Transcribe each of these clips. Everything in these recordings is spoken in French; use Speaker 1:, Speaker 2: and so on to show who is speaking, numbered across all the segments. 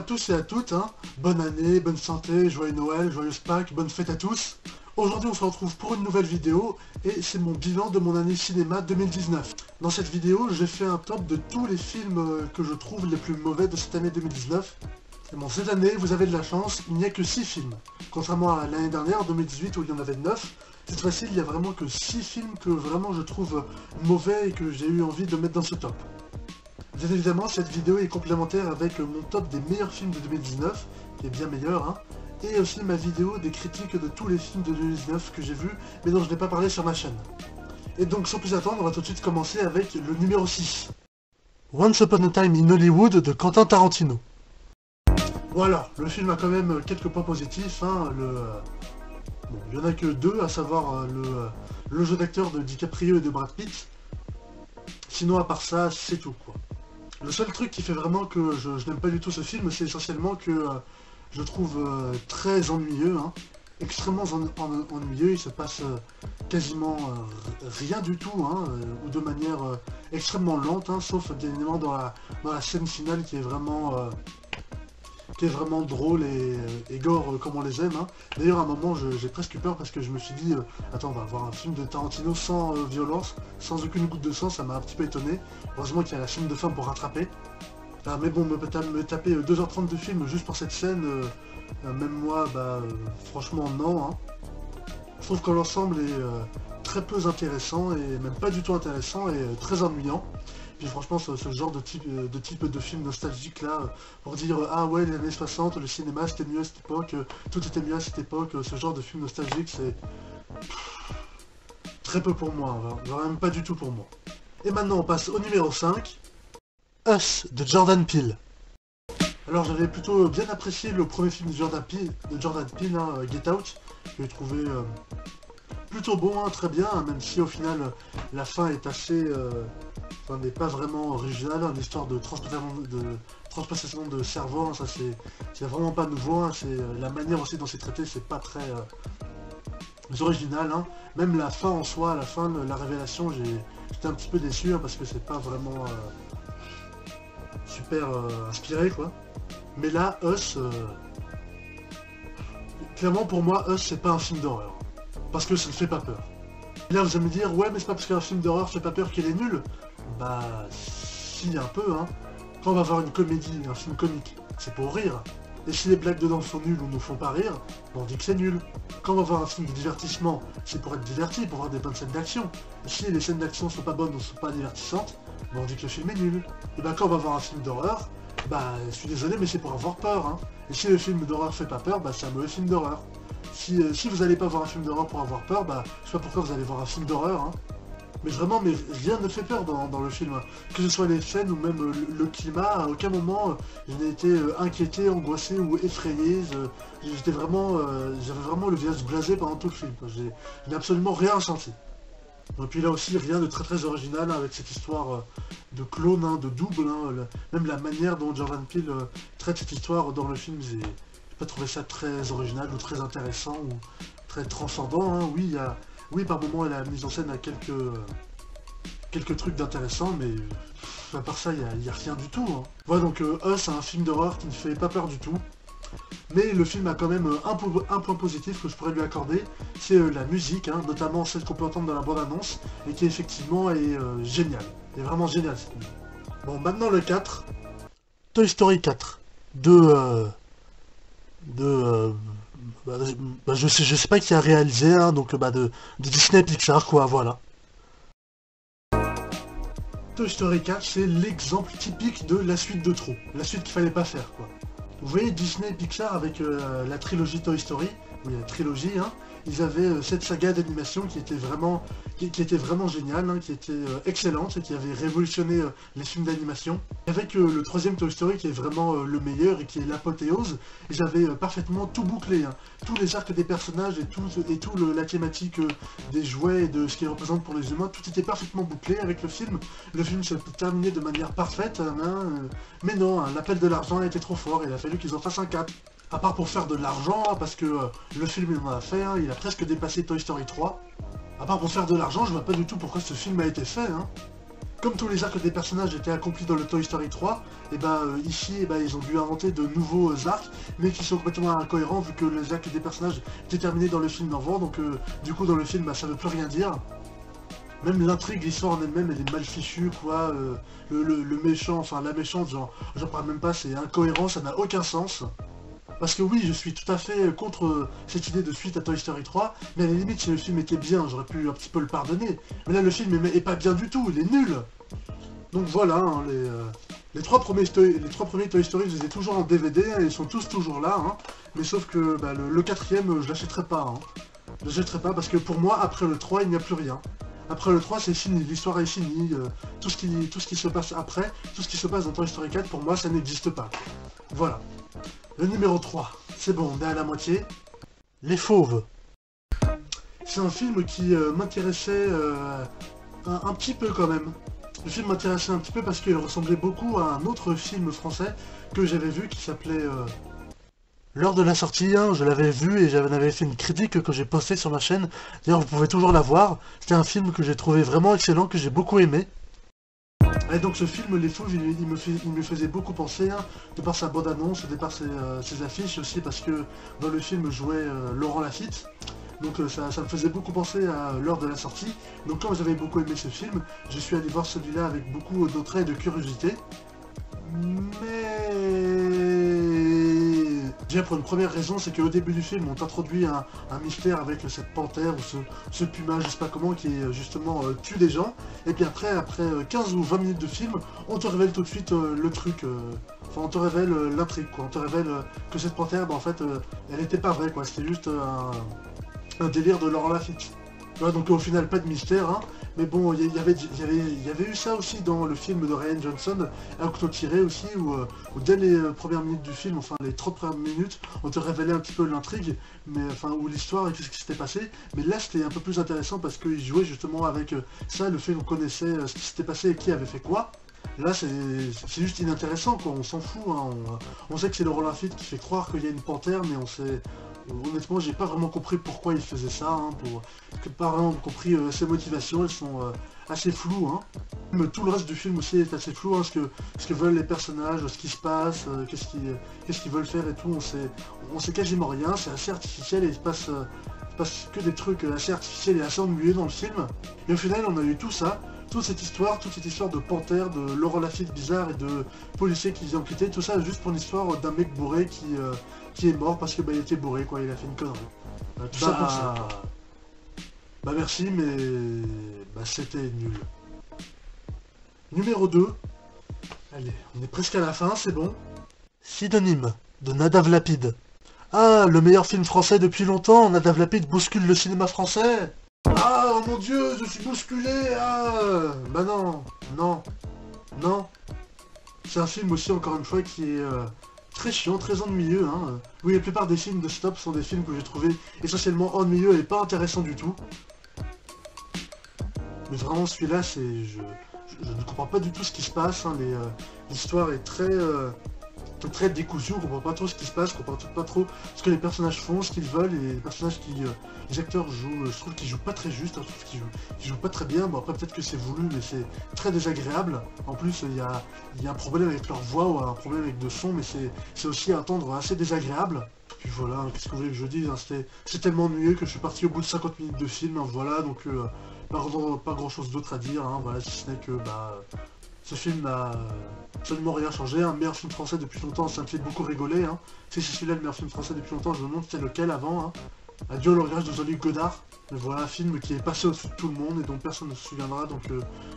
Speaker 1: tous et à toutes, hein. Bonne année, bonne santé, joyeux Noël, joyeuse Pâques, bonne fête à tous. Aujourd'hui on se retrouve pour une nouvelle vidéo et c'est mon bilan de mon année cinéma 2019. Dans cette vidéo j'ai fait un top de tous les films que je trouve les plus mauvais de cette année 2019. Et bon, cette année vous avez de la chance, il n'y a que 6 films. Contrairement à l'année dernière, 2018 où il y en avait 9, cette fois-ci il n'y a vraiment que 6 films que vraiment je trouve mauvais et que j'ai eu envie de mettre dans ce top. Bien évidemment, cette vidéo est complémentaire avec mon top des meilleurs films de 2019, qui est bien meilleur, hein, et aussi ma vidéo des critiques de tous les films de 2019 que j'ai vus, mais dont je n'ai pas parlé sur ma chaîne. Et donc, sans plus attendre, on va tout de suite commencer avec le numéro 6. Once Upon a Time in Hollywood de Quentin Tarantino. Voilà, le film a quand même quelques points positifs, hein, bon, il n'y en a que 2, à savoir le jeu d'acteur de DiCaprio et de Brad Pitt. Sinon, à part ça, c'est tout, quoi. Le seul truc qui fait vraiment que je n'aime pas du tout ce film, c'est essentiellement que je trouve très ennuyeux, hein, extrêmement ennuyeux, il se passe quasiment rien du tout, hein, ou de manière extrêmement lente, hein, sauf bien évidemment dans la scène finale qui est vraiment drôle et gore comme on les aime, hein. D'ailleurs à un moment j'ai presque eu peur parce que je me suis dit attends, on va voir un film de Tarantino sans violence, sans aucune goutte de sang, ça m'a un petit peu étonné. Heureusement qu'il y a la scène de fin pour rattraper. Mais bon, me taper 2h30 de film juste pour cette scène, même moi, franchement non, hein. Je trouve que l'ensemble est très peu intéressant et même pas du tout intéressant et très ennuyant. Puis franchement, ce genre de type de film nostalgique là, pour dire ah ouais, les années 60, le cinéma c'était mieux à cette époque, tout était mieux à cette époque, ce genre de film nostalgique c'est très peu pour moi, vraiment pas du tout pour moi. Et maintenant on passe au numéro 5, Us de Jordan Peele. Alors j'avais plutôt bien apprécié le premier film de Jordan Peele, hein, Get Out, que j'ai trouvé plutôt bon, hein, très bien, hein, même si au final la fin est assez... n'est pas vraiment originale, hein, l'histoire de transplantation de cerveau, hein, ça c'est vraiment pas nouveau, hein, c'est la manière aussi dont c'est traité, c'est pas très original, hein. Même la fin en soi, la fin de la révélation, j'étais un petit peu déçu, hein, parce que c'est pas vraiment super inspiré, quoi. Mais là, Us, clairement pour moi, Us c'est pas un film d'horreur, parce que ça ne fait pas peur. Et là vous allez me dire, ouais mais c'est pas parce qu'un film d'horreur fait pas peur qu'il est nul. Bah si, un peu, hein. Quand on va voir une comédie, un film comique, c'est pour rire. Et si les blagues dedans sont nulles ou nous font pas rire, on dit que c'est nul. Quand on va voir un film de divertissement, c'est pour être diverti, pour voir des bonnes scènes d'action. Et si les scènes d'action sont pas bonnes ou sont pas divertissantes, on dit que le film est nul. Et bah quand on va voir un film d'horreur, je suis désolé mais c'est pour avoir peur, hein. Et si le film d'horreur fait pas peur, c'est un mauvais film d'horreur. Si vous allez pas voir un film d'horreur pour avoir peur, je sais pas pourquoi vous allez voir un film d'horreur, hein. Mais vraiment, rien ne fait peur dans le film, hein. Que ce soit les scènes ou même le climat, à aucun moment je n'ai été inquiété, angoissé ou effrayé. J'étais vraiment, j'avais vraiment le visage blasé pendant tout le film. Je n'ai absolument rien ressenti. Et puis là aussi, rien de très original, hein, avec cette histoire de clone, hein, de double, hein, même la manière dont Jordan Peele traite cette histoire dans le film, j'ai pas trouvé ça très original ou très intéressant ou très transcendant, hein. Oui, par moments, la mise en scène a quelques trucs d'intéressant, mais à part ça, il n'y a rien du tout, hein. Voilà, donc Us, c'est un film d'horreur qui ne fait pas peur du tout. Mais le film a quand même un point positif que je pourrais lui accorder, c'est la musique, hein, notamment celle qu'on peut entendre dans la bande-annonce, et qui effectivement est géniale. Elle est vraiment géniale cette musique. Bon, maintenant le 4, Toy Story 4, je sais pas qui a réalisé, hein, donc de Disney Pixar, quoi, voilà. Toy Story 4, c'est l'exemple typique de la suite de trop, la suite qu'il fallait pas faire, quoi. Vous voyez Disney Pixar avec la trilogie Toy Story, oui, la trilogie, hein, ils avaient cette saga d'animation qui était vraiment géniale, hein, qui était excellente et qui avait révolutionné les films d'animation. Avec le troisième Toy Story qui est vraiment le meilleur et qui est l'apothéose, ils avaient parfaitement tout bouclé, hein. Tous les arcs des personnages et tout la thématique des jouets et de ce qu'ils représentent pour les humains, tout était parfaitement bouclé avec le film. Le film se terminait de manière parfaite, hein, mais non, hein, l'appel de l'argent a été trop fort, il a fallu qu'ils en fassent un 4. À part pour faire de l'argent, hein, parce que le film il en a fait, hein, il a presque dépassé Toy Story 3. À part pour faire de l'argent, je vois pas du tout pourquoi ce film a été fait, hein. Comme tous les arcs des personnages étaient accomplis dans le Toy Story 3, et ici ils ont dû inventer de nouveaux arcs, mais qui sont complètement incohérents vu que les arcs des personnages étaient terminés dans le film d'avant, donc du coup dans le film ça veut plus rien dire. Même l'intrigue, l'histoire en elle-même, elle est mal fichue, quoi. Le méchant, enfin la méchante, j'en parle même pas, c'est incohérent, ça n'a aucun sens. Parce que oui, je suis tout à fait contre cette idée de suite à Toy Story 3, mais à la limite, si le film était bien, j'aurais pu un petit peu le pardonner. Mais là, le film est pas bien du tout, il est nul. Donc voilà, hein, les trois premiers Toy Story, je les ai toujours en DVD, hein, ils sont tous toujours là, hein. Mais sauf que le quatrième, je l'achèterai pas. Hein. Je l'achèterai pas parce que pour moi, après le 3, il n'y a plus rien. Après le 3, c'est fini, l'histoire est finie, tout ce qui se passe après, tout ce qui se passe dans Toy Story 4, pour moi, ça n'existe pas. Voilà. Le numéro 3, c'est bon, on est à la moitié. Les Fauves. C'est un film qui m'intéressait un petit peu quand même. Le film m'intéressait un petit peu parce qu'il ressemblait beaucoup à un autre film français que j'avais vu qui s'appelait... Lors de la sortie, hein, je l'avais vu et j'en avais fait une critique que j'ai postée sur ma chaîne. D'ailleurs, vous pouvez toujours la voir. C'était un film que j'ai trouvé vraiment excellent, que j'ai beaucoup aimé. Et donc ce film, Les Fauves, il me faisait beaucoup penser, hein, de par sa bande-annonce, de par ses affiches, aussi parce que dans le film jouait Laurent Lafitte. Donc ça me faisait beaucoup penser à l'heure de la sortie. Donc comme j'avais beaucoup aimé ce film, je suis allé voir celui-là avec beaucoup d'entrain et de curiosité. Mais... Déjà pour une première raison, c'est qu'au début du film, on t'introduit un mystère avec cette panthère ou ce puma, je sais pas comment, qui justement tue des gens. Et puis après 15 ou 20 minutes de film, on te révèle tout de suite le truc. Enfin, on te révèle l'intrigue, quoi. On te révèle que cette panthère, en fait, elle était pas vraie, quoi. C'était juste un délire de Laurent Lafitte. Voilà, donc au final, pas de mystère, hein. Mais bon, il y avait eu ça aussi dans le film de Rian Johnson, Un couteau tiré aussi, où dès les premières minutes du film, enfin les 30 premières minutes, on te révélait un petit peu l'intrigue, mais enfin, ou l'histoire et ce qui s'était passé. Mais là, c'était un peu plus intéressant parce qu'il jouait justement avec ça, le fait qu'on connaissait ce qui s'était passé et qui avait fait quoi. Là, c'est juste inintéressant, quoi. On s'en fout, hein. On sait que c'est Laurent Lafitte qui fait croire qu'il y a une panthère, mais on sait... Honnêtement, j'ai pas vraiment compris pourquoi il faisait ça, hein, pas vraiment compris ses motivations, elles sont assez floues, hein. Même tout le reste du film aussi est assez flou, hein, ce que veulent les personnages, ce qui se passe, qu'est-ce qu'ils veulent faire et tout, on sait quasiment rien, c'est assez artificiel et il se passe que des trucs assez artificiels et assez ennuyeux dans le film. Et au final, on a eu tout ça, toute cette histoire de panthère, de Laurent Lafitte bizarre et de policier qui vient enquêter, tout ça juste pour l'histoire d'un mec bourré qui est mort parce que il était bourré, quoi, il a fait une connerie. Tout ça pour ça. Bah merci, mais c'était nul. Numéro 2. Allez, on est presque à la fin, c'est bon. Synonyme, de Nadav Lapid. Ah, le meilleur film français depuis longtemps, Nadav Lapid bouscule le cinéma français. Ah, oh mon dieu, je suis bousculé. Ah, bah non, non, non. C'est un film aussi, encore une fois, qui est très chiant, très ennuyeux, hein. Oui, la plupart des films de Stop sont des films que j'ai trouvé essentiellement ennuyeux et pas intéressants du tout. Mais vraiment, celui-là, c'est... Je ne comprends pas du tout ce qui se passe, hein. L'histoire est très décousu, on comprend pas trop ce qui se passe, on comprend pas trop ce que les personnages font, ce qu'ils veulent, et les personnages les acteurs jouent, je trouve qu'ils jouent pas très juste, hein, je trouve qu'ils jouent pas très bien. Bon, après peut-être que c'est voulu, mais c'est très désagréable. En plus, il y a un problème avec leur voix ou un problème avec le son, mais c'est aussi à entendre assez désagréable. Puis voilà, qu'est-ce que vous voulez que je dise, hein, c'est tellement ennuyeux que je suis parti au bout de 50 minutes de film, hein, voilà, donc pas grand chose d'autre à dire, hein, voilà, si ce n'est que ce film n'a absolument rien changé, un meilleur film français depuis longtemps, ça me fait beaucoup rigoler, hein. Si c'est celui-là le meilleur film français depuis longtemps, je me demande c'était lequel avant, hein. Adieu le regret de Jean-Luc Godard. Mais voilà, un film qui est passé au-dessus de tout le monde et dont personne ne se souviendra, donc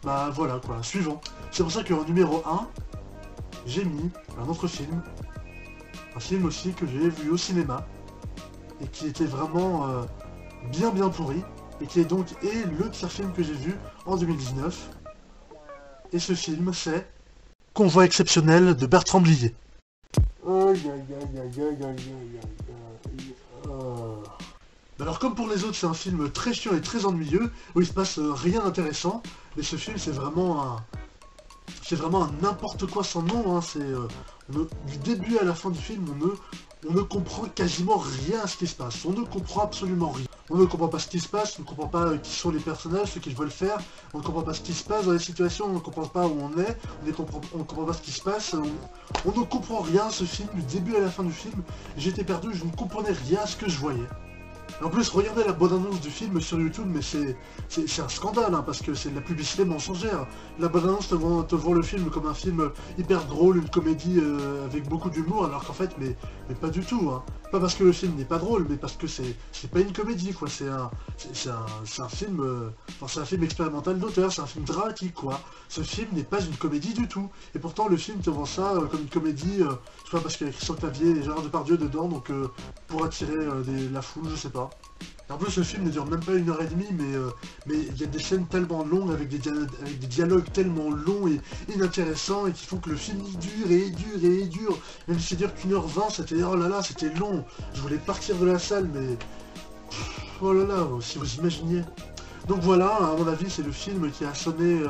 Speaker 1: voilà quoi, suivant. C'est pour ça qu'en numéro 1, j'ai mis un autre film. Un film aussi que j'ai vu au cinéma, et qui était vraiment bien pourri, et qui est donc le pire film que j'ai vu en 2019. Et ce film, c'est Convoi exceptionnel de Bertrand Blier. Alors comme pour les autres, c'est un film très chiant et très ennuyeux, où il se passe rien d'intéressant, mais ce film c'est vraiment un n'importe quoi sans nom, hein. Du début à la fin du film, on ne comprend quasiment rien à ce qui se passe, on ne comprend absolument rien. On ne comprend pas ce qui se passe, on ne comprend pas qui sont les personnages, ceux qui veulent faire, on ne comprend pas ce qui se passe dans les situations, on ne comprend pas où on est, on ne comprend pas ce qui se passe, on ne comprend rien à ce film, du début à la fin du film, j'étais perdu, je ne comprenais rien à ce que je voyais. En plus, regardez la bande-annonce du film sur YouTube, mais c'est un scandale, hein, parce que c'est de la publicité mensongère. La bande-annonce te vend le film comme un film hyper drôle, une comédie avec beaucoup d'humour, alors qu'en fait, mais pas du tout. Hein. Pas parce que le film n'est pas drôle, mais parce que c'est pas une comédie, quoi. C'est un film, enfin, c'est un film expérimental d'auteur, c'est un film dramatique, quoi. Ce film n'est pas une comédie du tout. Et pourtant, le film te vend ça comme une comédie, je sais pas, parce qu'il y a Christian Clavier et Gérard Depardieu dedans, donc pour attirer la foule, je sais pas. En plus, le film ne dure même pas 1 h 30, mais il y a des scènes tellement longues, avec des dialogues tellement longs et inintéressants, et qui font que le film dure et dure et dure. Même si c'est dire qu'1 h 20, c'était, oh là là, c'était long. Je voulais partir de la salle, mais... oh là là, si vous imaginiez. Donc voilà, à mon avis, c'est le film qui a sonné,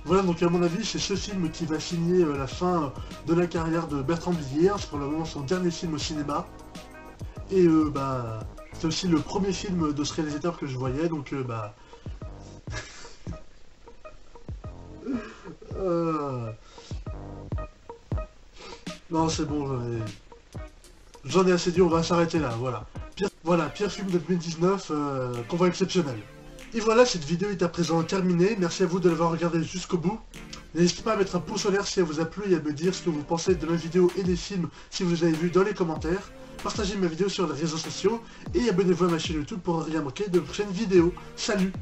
Speaker 1: voilà, donc à mon avis, c'est ce film qui va signer la fin de la carrière de Bertrand Blier. C'est probablement son dernier film au cinéma. Et c'est aussi le premier film de ce réalisateur que je voyais, donc non, c'est bon, j'en ai assez dit, on va s'arrêter là, voilà. Pire film de 2019, convoi exceptionnel. Et voilà, cette vidéo est à présent terminée, merci à vous de l'avoir regardé jusqu'au bout. N'hésitez pas à mettre un pouce en l'air si elle vous a plu et à me dire ce que vous pensez de ma vidéo et des films si vous les avez vus dans les commentaires. Partagez ma vidéo sur les réseaux sociaux et abonnez-vous à ma chaîne YouTube pour ne rien manquer de prochaines vidéos. Salut!